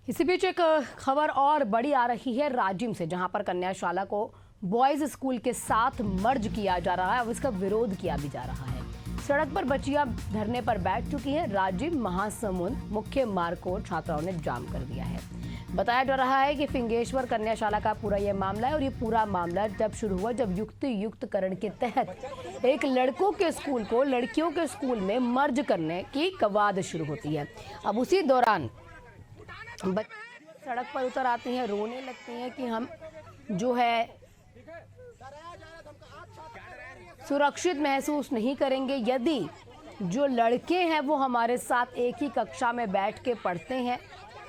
इसी बीच एक खबर और बड़ी आ रही है राजिम से, जहां पर कन्याशाला को बॉयज स्कूल के साथ मर्ज किया जा रहा है और इसका विरोध किया भी जा रहा है। सड़क पर बच्चियां धरने पर बैठ चुकी हैं। राजिम महासमुंद मुख्य मार्ग को छात्राओं ने जाम कर दिया है। बताया जा रहा है कि फिंगेश्वर कन्याशाला का पूरा ये मामला है और ये पूरा मामला जब शुरू हुआ जब युक्तिकरण के तहत एक लड़कों के स्कूल को लड़कियों के स्कूल में मर्ज करने की कवायद शुरू होती है। अब उसी दौरान सड़क पर उतर आती हैं, रोने लगती हैं कि हम जो है सुरक्षित महसूस नहीं करेंगे यदि जो लड़के हैं वो हमारे साथ एक ही कक्षा में बैठ के पढ़ते हैं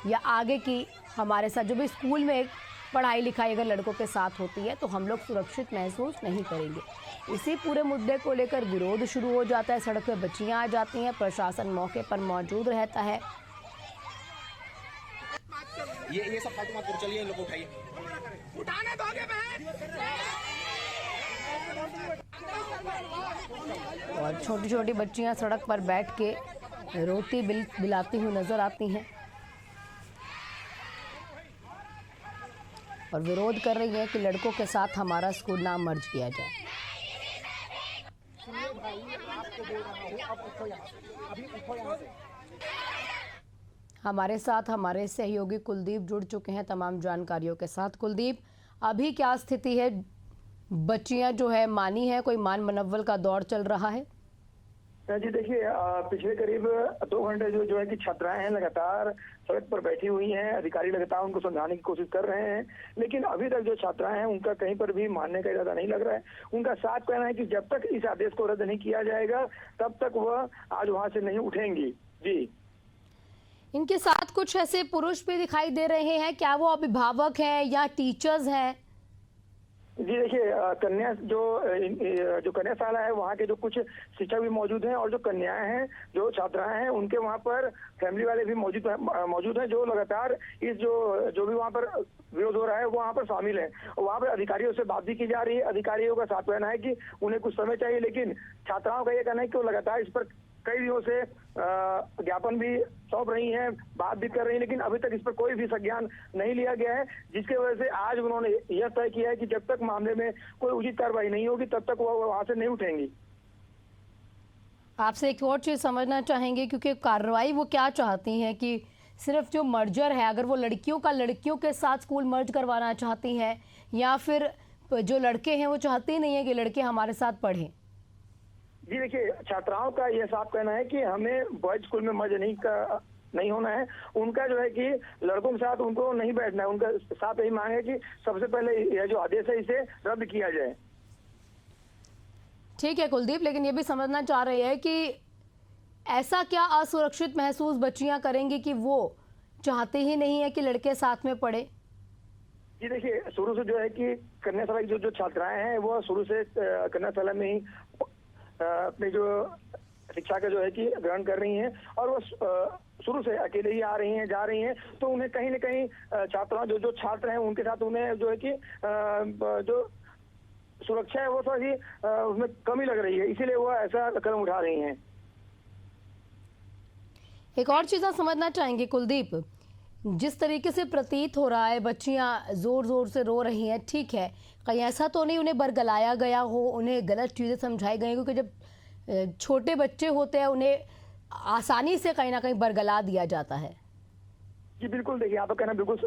या आगे की हमारे साथ जो भी स्कूल में पढ़ाई लिखाई अगर लड़कों के साथ होती है तो हम लोग सुरक्षित महसूस नहीं करेंगे। इसी पूरे मुद्दे को लेकर विरोध शुरू हो जाता है। सड़क पर बच्चियां आ जाती हैं, प्रशासन मौके पर मौजूद रहता है। ये सब फालतू मत चलिए, इन लोगों को उठाइए। उठाने दोगे और छोटी छोटी बच्चियां सड़क पर बैठ के रोती बिलाती हुई नजर आती हैं और विरोध कर रही हैं कि लड़कों के साथ हमारा स्कूल नाम मर्ज किया जाए। हमारे साथ हमारे सहयोगी कुलदीप जुड़ चुके हैं तमाम जानकारियों के साथ। कुलदीप, अभी क्या स्थिति है? बच्चियां जो है मानी है, कोई मान मनव्वल का दौर चल रहा है? जी देखिए, पिछले करीब 2 घंटे जो है कि छात्राएं हैं लगातार सड़क पर बैठी हुई हैं। अधिकारी लगातार उनको समझाने की कोशिश कर रहे हैं, लेकिन अभी तक जो छात्राएं हैं उनका कहीं पर भी मानने का इरादा नहीं लग रहा है। उनका साफ कहना है कि जब तक इस आदेश को रद्द नहीं किया जाएगा तब तक वह आज वहां से नहीं उठेंगी। जी, इनके साथ कुछ ऐसे पुरुष भी दिखाई दे रहे हैं, क्या वो अभिभावक हैं या टीचर्स हैं? जी देखिए, कन्या जो कन्याशाला है वहाँ के जो कुछ शिक्षक भी मौजूद हैं और जो कन्याएं हैं, जो छात्राएं हैं, उनके वहाँ पर फैमिली वाले भी मौजूद हैं जो लगातार इस जो भी वहाँ पर विरोध हो रहा है वो वहाँ पर शामिल है। वहाँ पर अधिकारियों से बात भी की जा रही है। अधिकारियों का साफ कहना है कि उन्हें कुछ समय चाहिए, लेकिन छात्राओं का ये कहना है कि वो लगातार इस पर कई दिनों से ज्ञापन भी सौंप रही हैं, बात भी कर रही हैं, लेकिन अभी तक इस पर कोई भी संज्ञान नहीं लिया गया है, जिसकी वजह से आज उन्होंने यह तय किया है कि जब तक मामले में कोई उचित कार्रवाई नहीं होगी तब तक वो वहां से नहीं उठेंगी। आपसे एक और चीज समझना चाहेंगे, क्योंकि कार्रवाई वो क्या चाहती हैं कि सिर्फ जो मर्जर है, अगर वो लड़कियों के साथ स्कूल मर्ज करवाना चाहती हैं या फिर जो लड़के हैं वो चाहते ही नहीं है कि लड़के हमारे साथ पढ़ें? जी देखिए, छात्राओं का यह साफ कहना है कि हमें बॉयज स्कूल में मर्ज नहीं होना है। उनका जो है कि लड़कों के साथ उनको नहीं बैठना है। उनका साफ यही मांग है कि सबसे पहले यह जो आदेश है इसे रद्द किया जाए। ठीक है कुलदीप, लेकिन ये भी समझना चाह रहे हैं कि ऐसा क्या असुरक्षित महसूस बच्चियां करेंगी कि वो चाहते ही नहीं है कि लड़के साथ में पढ़े? जी देखिए, शुरू से जो है कि कन्याशाला की जो छात्राएं हैं वो शुरू से कन्याशाला में ही अपनी जो शिक्षा का जो है कि ग्रहण कर रही हैं और वो शुरू से अकेले ही आ रही हैं, जा रही हैं, तो उन्हें कहीं न कहीं छात्राओं जो छात्र हैं उनके साथ उन्हें जो है कि जो सुरक्षा है वो थोड़ी सी उसमें कमी लग रही है, इसीलिए वो ऐसा कदम उठा रही हैं। एक और चीज आप समझना चाहेंगे कुलदीप, जिस तरीके से प्रतीत हो रहा है बच्चियां जोर जोर से रो रही हैं, ठीक है, कहीं ऐसा तो नहीं उन्हें बरगलाया गया हो, उन्हें गलत चीज़ें समझाई गई, क्योंकि जब छोटे बच्चे होते हैं उन्हें आसानी से कहीं ना कहीं बरगला दिया जाता है। जी बिल्कुल, देखिए आपका कहना बिल्कुल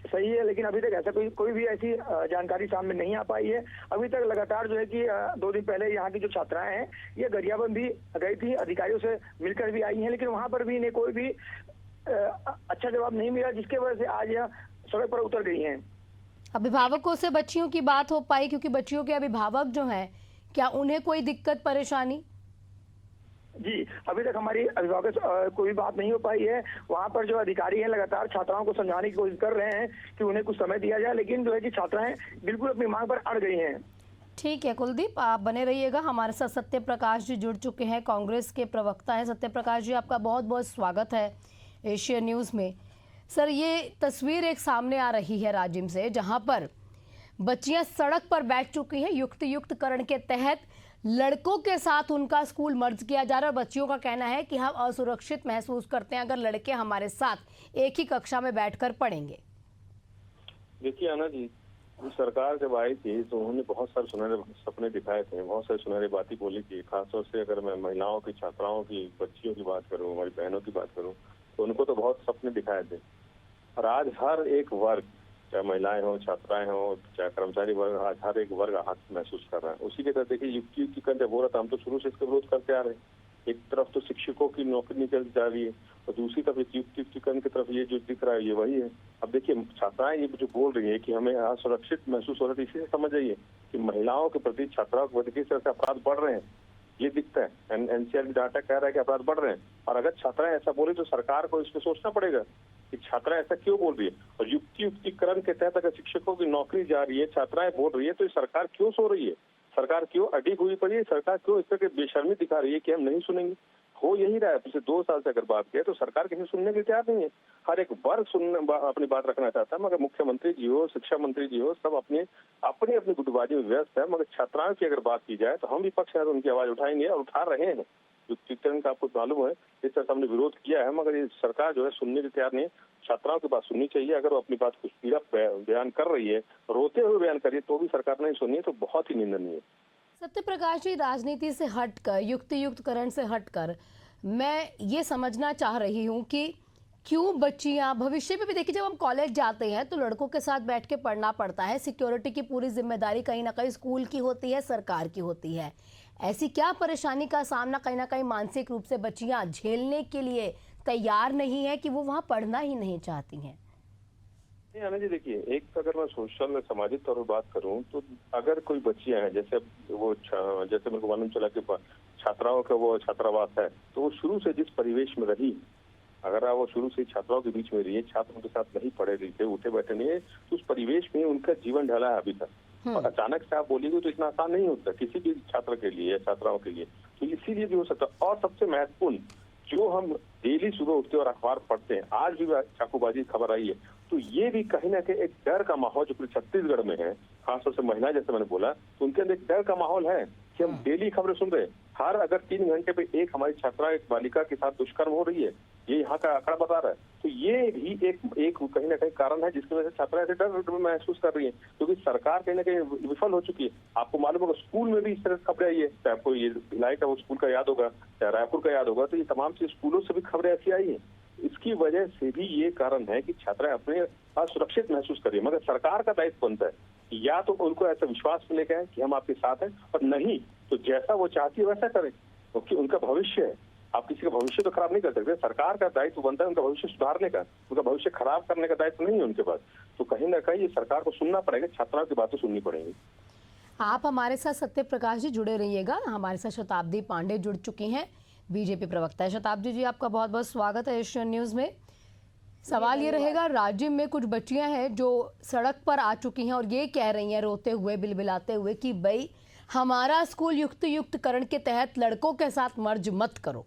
सही है, लेकिन अभी तक ऐसा कोई भी ऐसी जानकारी सामने नहीं आ पाई है। अभी तक लगातार जो है कि 2 दिन पहले यहाँ की जो छात्राएं हैं ये गरियाबंद भी गई थी, अधिकारियों से मिलकर भी आई हैं, लेकिन वहाँ पर भी इन्हें कोई भी अच्छा जवाब नहीं मिला, जिसके वजह से आज यह सड़क पर उतर गई हैं। अभिभावकों से बच्चियों की बात हो पाई, क्योंकि बच्चियों के अभिभावक जो हैं क्या उन्हें कोई दिक्कत परेशानी? जी अभी तक हमारी अभिभावक से कोई बात नहीं हो पाई है। वहाँ पर जो अधिकारी हैं लगातार छात्राओं को समझाने की कोशिश कर रहे हैं कि उन्हें कुछ समय दिया जाए, लेकिन जो है कि छात्राएं बिल्कुल अपनी मांग पर अड़ गई हैं। ठीक है कुलदीप, आप बने रहिएगा। हमारे साथ सत्य प्रकाश जी जुड़ चुके हैं, कांग्रेस के प्रवक्ता हैं। सत्य प्रकाश जी, आपका बहुत बहुत स्वागत है एशिया न्यूज़ में। सर, ये तस्वीर एक सामने आ रही है राजिम से, जहां पर बच्चियां सड़क पर बैठ चुकी हैं। युक्तिकरण के तहत लड़कों के साथ उनका स्कूल मर्ज किया जा रहा है और बच्चियों का कहना है कि हम असुरक्षित महसूस करते हैं अगर लड़के हमारे साथ एक ही कक्षा में बैठकर पढ़ेंगे। देखिए आना जी, सरकार जब आई थी तो उन्होंने बहुत सारे सुनहरे सपने दिखाए थे, बहुत सारी सुनहरी बातें बोली थी। खासतौर से अगर मैं महिलाओं की, छात्राओं की, बच्चियों की बात करूं, हमारी बहनों की बात करूं, तो उनको तो बहुत सपने दिखाए थे। और आज हर एक वर्ग, चाहे महिलाएं हों, छात्राएं हों, चाहे कर्मचारी वर्ग, आज हर एक वर्ग आहत महसूस कर रहा है। उसी के तरह देखिए युक्तियुक्तिकरण जब हो रहा था, हम तो शुरू से इसका विरोध करते आ रहे हैं। एक तरफ तो शिक्षकों की नौकरी निकल जा रही है और दूसरी तरफ युक्तियुक्तिकरण की तरफ ये जो दिख रहा है ये वही है। अब देखिए छात्राएं ये जो बोल रही है कि हमें असुरक्षित महसूस हो रहा है, इसी से समझ जाइए कि महिलाओं के प्रति, छात्राओं के प्रति किस तरह से अपराध बढ़ रहे हैं, ये दिखता है। एनसीआर डाटा कह रहा है कि अपराध बढ़ रहे हैं। और अगर छात्राएं ऐसा बोले तो सरकार को इस पर सोचना पड़ेगा कि छात्राएं ऐसा क्यों बोल रही है। और युक्तियुक्तिकरण के तहत अगर शिक्षकों की नौकरी जा रही है, छात्राएं बोल रही है, तो सरकार क्यों सो रही है? सरकार क्यों अडिग हुई पड़ी है? सरकार क्यों इस तरह की बेशर्मी दिखा रही है कि हम नहीं सुनेंगे? हो यही रहा है। पिछले 2 साल से अगर बात करें तो सरकार किसी सुनने के तैयार नहीं है। हर एक वर्ग अपनी बात रखना चाहता है, मगर मुख्यमंत्री जी हो, शिक्षा मंत्री जी हो, सब अपनी गुटबाजी में व्यस्त है। मगर छात्राओं की अगर बात की जाए तो हम विपक्ष है तो उनकी आवाज उठाएंगे और उठा रहे हैं। युक्तियुक्तिकरण का आपको मालूम है, इस तरह से हमने विरोध किया है, मगर ये सरकार जो है सुनने के तैयार नहीं है। छात्राओं की बात सुननी चाहिए। अगर वो अपनी बात कुछ पीड़ा बयान कर रही है, रोते हुए बयान कर रही है, तो भी सरकार नहीं सुनी है, तो बहुत ही निंदनीय है। सत्य प्रकाश जी, राजनीति से हटकर, युक्तियुक्तकरण से हटकर मैं ये समझना चाह रही हूँ कि क्यों बच्चियां भविष्य में भी, देखिए जब हम कॉलेज जाते हैं तो लड़कों के साथ बैठ के पढ़ना पड़ता है। सिक्योरिटी की पूरी जिम्मेदारी कहीं ना कहीं स्कूल की होती है, सरकार की होती है। ऐसी क्या परेशानी का सामना कहीं ना कहीं मानसिक रूप से बच्चियां झेलने के लिए तैयार नहीं है कि वो वहाँ पढ़ना ही नहीं चाहती हैं? आनंद जी, देखिए एक अगर मैं सोशल सामाजिक तौर पर बात करूं तो अगर कोई बच्चियां हैं, जैसे मेरे को मालूम चला कि छात्राओं का वो छात्रावास है, तो वो शुरू से जिस परिवेश में रही, अगर वो शुरू से छात्राओं के बीच में रही है, छात्रों के साथ नहीं पढ़े रही थे, उठे बैठे नहीं है, तो उस परिवेश में उनका जीवन ढला है अभी तक। और अचानक से आप बोलिएगा तो इतना आसान नहीं होता किसी भी छात्र के लिए या छात्राओं के लिए। तो इसीलिए भी हो सकता है। और सबसे महत्वपूर्ण, जो हम डेली सुबह उठते और अखबार पढ़ते हैं, आज भी चाकूबाजी खबर आई है, तो ये भी कहीं ना कहीं एक डर का माहौल जो पूरे छत्तीसगढ़ में है, खासतौर से महिला, जैसे मैंने बोला, तो उनके अंदर एक डर का माहौल है कि हम डेली खबरें सुन रहे हैं। हर अगर 3 घंटे पे एक हमारी छात्रा, एक बालिका के साथ दुष्कर्म हो रही है, ये यहाँ का आंकड़ा बता रहा है। तो ये भी एक कहीं ना कहीं कारण है जिसकी वजह से छात्रा ऐसे डर महसूस कर रही है, क्योंकि सरकार कहीं ना कहीं विफल हो चुकी है। आपको मालूम होगा स्कूल में भी इस तरह खबरें आई है, चाहे आपको ये भिलाई का वो स्कूल का याद होगा, चाहे रायपुर का याद होगा, तो ये तमाम से स्कूलों से भी खबरें ऐसी आई है। इसकी वजह से भी ये कारण है कि छात्राएं अपने असुरक्षित महसूस कर रही है। मगर सरकार का दायित्व बनता है कि या तो उनको ऐसा विश्वास मिलेगा कि हम आपके साथ हैं, और नहीं तो जैसा वो चाहती है वैसा करें, क्योंकि उनका भविष्य है। आप किसी का भविष्य तो खराब नहीं कर सकते। सरकार का दायित्व बनता है उनका भविष्य सुधारने का, उनका भविष्य खराब करने का दायित्व नहीं है उनके पास। तो कहीं ना कहीं ये सरकार को सुनना पड़ेगा, छात्राओं की बातें सुननी पड़ेगी। आप हमारे साथ सत्य प्रकाश जी जुड़े रहिएगा। हमारे साथ शताब्दी पांडे जुड़ चुकी हैं, बीजेपी प्रवक्ता है। शताब्दी जी, आपका बहुत बहुत स्वागत है एशियन न्यूज़ में। सवाल ये रहेगा, राज्य में कुछ बच्चियां हैं जो सड़क पर आ चुकी हैं और ये कह रही हैं रोते हुए, बिलबिलाते हुए कि भाई हमारा स्कूल युक्तियुक्तकरण के तहत लड़कों के साथ मर्ज मत करो।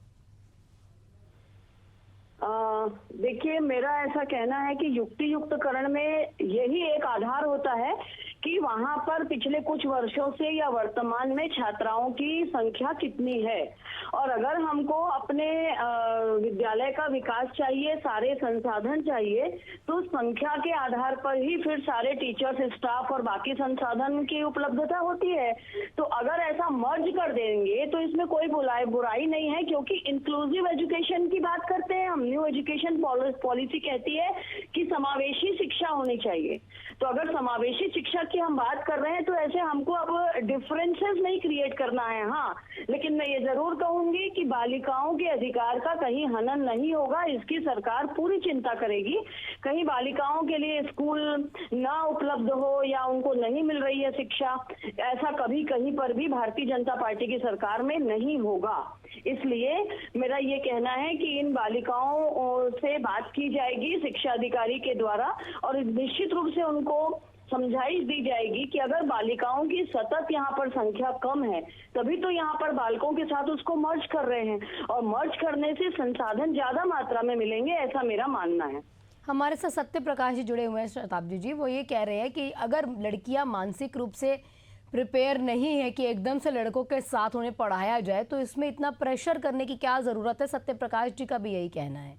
देखिए, मेरा ऐसा कहना है कि युक्तियुक्तकरण में यही एक आधार होता है कि वहां पर पिछले कुछ वर्षों से या वर्तमान में छात्राओं की संख्या कितनी है। और अगर हमको अपने विद्यालय का विकास चाहिए, सारे संसाधन चाहिए, तो संख्या के आधार पर ही फिर सारे टीचर्स, स्टाफ और बाकी संसाधन की उपलब्धता होती है। तो अगर ऐसा मर्ज कर देंगे तो इसमें कोई बुराई नहीं है, क्योंकि इंक्लूसिव एजुकेशन की बात करते हैं हम। न्यू एजुकेशन पॉलिसी कहती है कि समावेशी शिक्षा होनी चाहिए। तो अगर समावेशी शिक्षा की हम बात कर रहे हैं तो ऐसे हमको अब डिफरेंसेस नहीं क्रिएट करना है। हाँ, लेकिन मैं ये जरूर कहूंगी कि बालिकाओं के अधिकार का कहीं हनन नहीं होगा, इसकी सरकार पूरी चिंता करेगी। कहीं बालिकाओं के लिए स्कूल ना उपलब्ध हो या उनको नहीं मिल रही है शिक्षा, ऐसा कभी कहीं पर भी भारतीय जनता पार्टी की सरकार में नहीं होगा। इसलिए मेरा ये कहना है कि इन बालिकाओं से बात की जाएगी शिक्षा अधिकारी के द्वारा, और निश्चित रूप से उनको समझाइश दी जाएगी कि अगर बालिकाओं की सतत यहाँ पर संख्या कम है, तभी तो यहाँ पर बालकों के साथ उसको मर्ज कर रहे हैं, और मर्ज करने से संसाधन ज्यादा मात्रा में मिलेंगे, ऐसा मेरा मानना है। हमारे साथ सत्य प्रकाश जी जुड़े हुए हैं। शताब्दी जी, वो ये कह रहे हैं कि अगर लड़कियां मानसिक रूप से प्रिपेयर नहीं है कि एकदम से लड़कों के साथ उन्हें पढ़ाया जाए, तो इसमें इतना प्रेशर करने की क्या जरूरत है? सत्य प्रकाश जी का भी यही कहना है।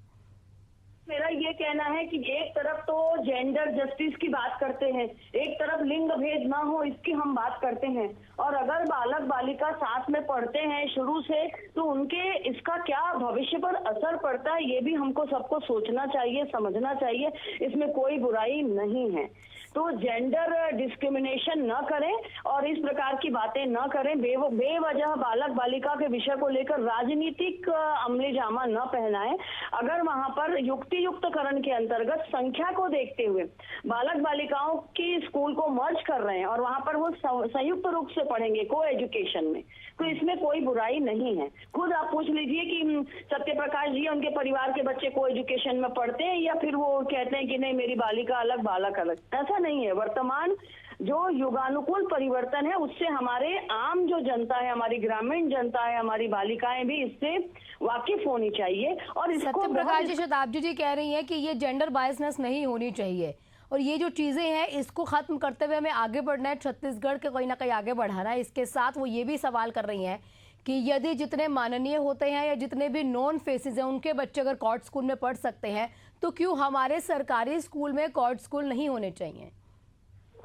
मेरा ये कहना है कि एक तरफ तो जेंडर जस्टिस की बात करते हैं, एक तरफ लिंग भेद ना हो इसकी हम बात करते हैं, और अगर बालक बालिका साथ में पढ़ते हैं शुरू से तो उनके इसका क्या भविष्य पर असर पड़ता है ये भी हमको सबको सोचना चाहिए, समझना चाहिए। इसमें कोई बुराई नहीं है, तो जेंडर डिस्क्रिमिनेशन न करें और इस प्रकार की बातें न करें। बेवजह बालक बालिका के विषय को लेकर राजनीतिक अमली जामा न पहनाएं। अगर वहां पर युक्तियुक्तकरण के अंतर्गत संख्या को देखते हुए बालक बालिकाओं की स्कूल को मर्ज कर रहे हैं और वहां पर वो संयुक्त रूप से पढ़ेंगे को एजुकेशन में, तो इसमें कोई बुराई नहीं है। खुद आप पूछ लीजिए कि सत्य प्रकाश जी उनके परिवार के बच्चे को एजुकेशन में पढ़ते हैं या फिर वो कहते हैं कि नहीं मेरी बालिका अलग बालक अलग। ऐसा नहीं है। वर्तमान जो युगानुकूल परिवर्तन है उससे हमारे आम जो जनता है, हमारी ग्रामीण जनता है, हमारी बालिकाएं भी इससे वाकिफ होनी चाहिए। और इसको सत्य प्रकाश जी, शताब्दी जी कह रही हैं कि ये जेंडर बायसनेस नहीं होनी चाहिए और ये जो चीज़ें हैं इसको ख़त्म करते हुए हमें आगे बढ़ना है, छत्तीसगढ़ के कहीं ना कहीं आगे बढ़ाना है। इसके साथ वो ये भी सवाल कर रही हैं कि यदि जितने माननीय होते हैं या जितने भी नॉन फेसेस हैं उनके बच्चे अगर कॉर्ड स्कूल में पढ़ सकते हैं तो क्यों हमारे सरकारी स्कूल में कॉर्ड स्कूल नहीं होने चाहिए?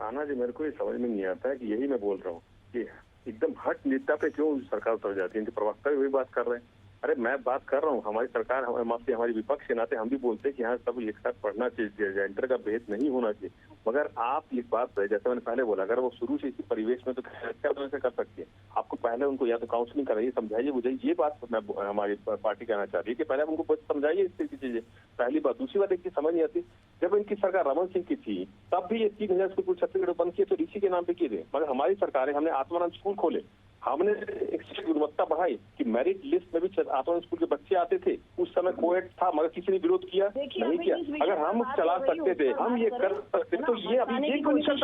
आना जी, मेरे को ये समझ में नहीं आता है कि यही मैं बोल रहा हूँ कि एकदम हट नेता पे क्यों सरकार उतर जाती है। इनके प्रवक्ता भी वही बात कर रहे हैं। अरे मैं बात कर रहा हूँ, हमारी सरकार हमारी विपक्ष के नाते हम भी बोलते हैं कि हाँ सब एक साथ पढ़ना चाहिए, जेंडर का भेद नहीं होना चाहिए। मगर आप ये बात जैसे मैंने पहले बोला, अगर वो शुरू से इसी परिवेश में तो क्या से कर सकती है? आपको पहले उनको या तो काउंसलिंग कराइए, समझाइए, बुझाइए। ये बात मैं हमारी पार्टी कहना चाह रही है कि पहले आप उनको समझाइए इस तरह की चीजें। पहली बात। दूसरी बात एक चीज समझ नहीं आती, जब इनकी सरकार रमन सिंह की थी तब भी ये 3000 स्कूल छत्तीसगढ़ बंद किए तो ऋषि के नाम पे किए थे। मगर हमारी सरकार है, हमने आत्मानंद स्कूल खोले, हमने एक गुणवत्ता बढ़ाई कि मेरिट लिस्ट में भी आत्मानंद स्कूल के बच्चे आते थे। उस समय कोएड था मगर किसी ने विरोध किया नहीं किया। अगर हम चला सकते थे, हम ये कर सकते तो ये अभी ये क्यों नहीं कर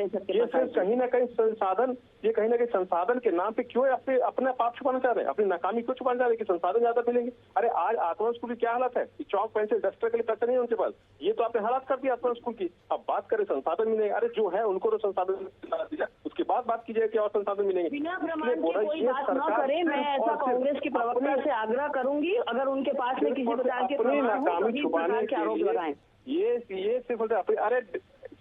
सकते? ये सिर्फ कहीं ना कहीं संसाधन, ये कहीं ना कहीं संसाधन के नाम पे क्यों अपने पाप छुपाना चाह रहे हैं, अपनी नाकामी क्यों छुपाना चाह रहे हैं कि संसाधन ज्यादा मिलेंगे? अरे आज आत्मानंद स्कूल की क्या हालत है कि चौक पेंसिल डस्टर के लिए पैसे नहीं है उनके पास। ये तो आपने हालात कर दिया आत्मानंद स्कूल की। अब बात करें संसाधन मिलेंगे, अरे जो है उनको तो संसाधन दिया, उसके बाद बात कीजिए कि और संसाधन मिलेंगे। बिना प्रमाण के कोई बात न करे। मैं ऐसा कांग्रेस की प्रवक्ता से आग्रह करूंगी, अगर उनके पास में किसी प्रकार के अपनी नाकामी छुपाने के आरोप लगाएं। ये सिर्फ अरे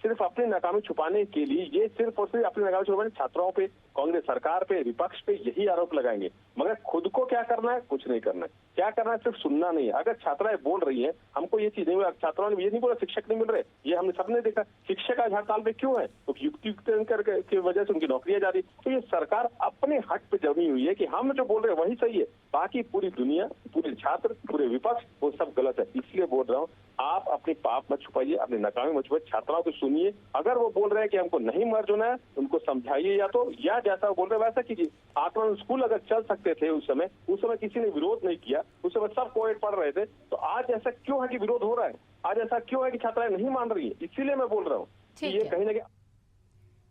सिर्फ अपनी नाकामी छुपाने के लिए, ये सिर्फ और सिर्फ अपनी नाकामी छुपाने छात्राओं पे, कांग्रेस सरकार पे, विपक्ष पे यही आरोप लगाएंगे। मगर खुद को क्या करना है? कुछ नहीं करना है। क्या करना है? सिर्फ सुनना नहीं है। अगर छात्राएं बोल रही हैं हमको ये चीज नहीं मिला, छात्राओं ने ये नहीं बोला शिक्षक नहीं मिल रहे, ये हमने सबने देखा। शिक्षक आज हड़ताल पे क्यों है? तो युक्तियुक्तकरण की वजह से उनकी नौकरियां जा रही। तो ये सरकार अपने हट पे जमी हुई है कि हम जो बोल रहे हैं वही सही है, बाकी पूरी दुनिया, पूरे छात्र, पूरे विपक्ष वो सब गलत है। इसलिए बोल रहा हूँ, आप अपनी पाप मत छुपाइए, अपनी नाकामी मत छुपाइए, छात्राओं को सुनिए। अगर वो बोल रहे हैं कि हमको नहीं मर्ज होना है, उनको समझाइए, या जैसा वो बोल रहे हैं वैसा कीजिए। आत्मानंद स्कूल अगर चल सकते थे उस समय किसी ने विरोध नहीं किया, उस समय सब कोएड पढ़ रहे थे, तो आज ऐसा क्यों है कि विरोध हो रहा है? आज ऐसा क्यों है कि छात्राएं नहीं मान रही है? इसीलिए मैं बोल रहा हूँ कि ये कहीं ना कहीं।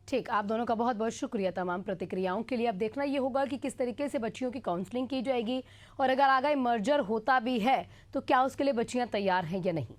ठीक, आप दोनों का बहुत बहुत शुक्रिया तमाम प्रतिक्रियाओं के लिए। अब देखना ये होगा कि किस तरीके से बच्चियों की काउंसलिंग की जाएगी और अगर आगे मर्जर होता भी है तो क्या उसके लिए बच्चियां तैयार हैं या नहीं।